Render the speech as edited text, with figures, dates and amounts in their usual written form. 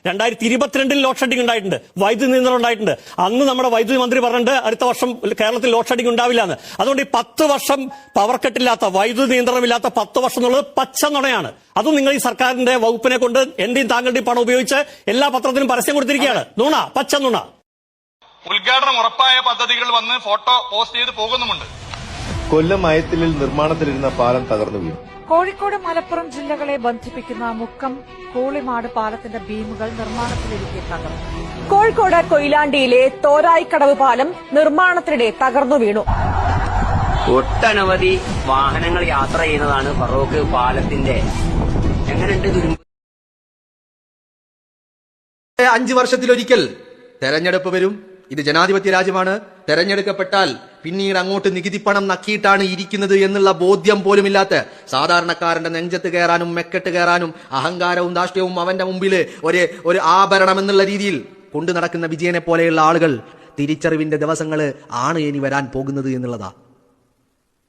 2022 load shedding ഉണ്ടായിട്ടുണ്ട്, വൈദ്യുതി നിയന്ത്രണം ഉണ്ടായിട്ടുണ്ട്. അന്ന് നമ്മുടെ വൈദ്യുതി മന്ത്രി പറഞ്ഞിട്ട് അടുത്ത വർഷം കേരളത്തിൽ ലോഡ് ഷെഡിംഗ് ഉണ്ടാവില്ല എന്ന്. അതുകൊണ്ട് ഈ 10 വർഷം പവർ കട്ടില്ലാത്ത, വൈദ്യുതി നിയന്ത്രണമില്ലാത്ത 10 വർഷം എന്നുള്ളത് പച്ച നുണയാണ്. അതും നിങ്ങൾ ഈ സർക്കാരിന്റെ വകുപ്പിനെ കൊണ്ട് എന്റെയും താങ്കളുടെയും പണം ഉപയോഗിച്ച് എല്ലാ പത്രത്തിനും പരസ്യം കൊടുത്തിരിക്കുകയാണ്. നുണ, പച്ച നുണ. ഉദ്ഘാടനം ഉറപ്പായ പദ്ധതികൾ വന്ന് ഫോട്ടോ പോസ്റ്റ് ചെയ്ത് പോകുന്നുമുണ്ട്. കൊല്ലം അയത്തിലിൽ നിർമ്മാണത്തിലിരുന്ന പാലം തകർന്നു വീണു. കോഴിക്കോട് മലപ്പുറം ജില്ലകളെ ബന്ധിപ്പിക്കുന്ന മുക്കം കൂളിമാട് പാലത്തിന്റെ ബീമുകൾ നിർമ്മാണത്തിലിരിക്കെ തകർന്നു. കോഴിക്കോട് കൊയിലാണ്ടിയിലെ തോരായിക്കടവ് പാലം നിർമ്മാണത്തിനിടെ തകർന്നു വീണു. ഒട്ടനവധി വാഹനങ്ങൾ യാത്ര ചെയ്യുന്നതാണ് ഫറോക്ക് പാലത്തിന്റെ. എങ്ങനെയുണ്ട് ദുരന്തം? 5 വർഷത്തിലൊരിക്കൽ തെരഞ്ഞെടുപ്പ് വരും. ഇത് ജനാധിപത്യ രാജ്യമാണ്. തെരഞ്ഞെടുക്കപ്പെട്ടാൽ പിന്നീട് അങ്ങോട്ട് നികുതിപ്പണം നക്കിയിട്ടാണ് ഇരിക്കുന്നത് എന്നുള്ള ബോധ്യം പോലുമില്ലാത്ത സാധാരണക്കാരന്റെ നെഞ്ചത്ത് കയറാനും മെക്കെട്ട് കയറാനും അഹങ്കാരവും ധാർഷ്ട്യവും അവന്റെ മുമ്പിൽ ഒരു ആഭരണം എന്നുള്ള രീതിയിൽ കൊണ്ടു നടക്കുന്ന വിജയനെ പോലെയുള്ള ആളുകൾ തിരിച്ചറിവിന്റെ ദിവസങ്ങൾ ആണ് ഇനി വരാൻ പോകുന്നത് എന്നുള്ളതാ.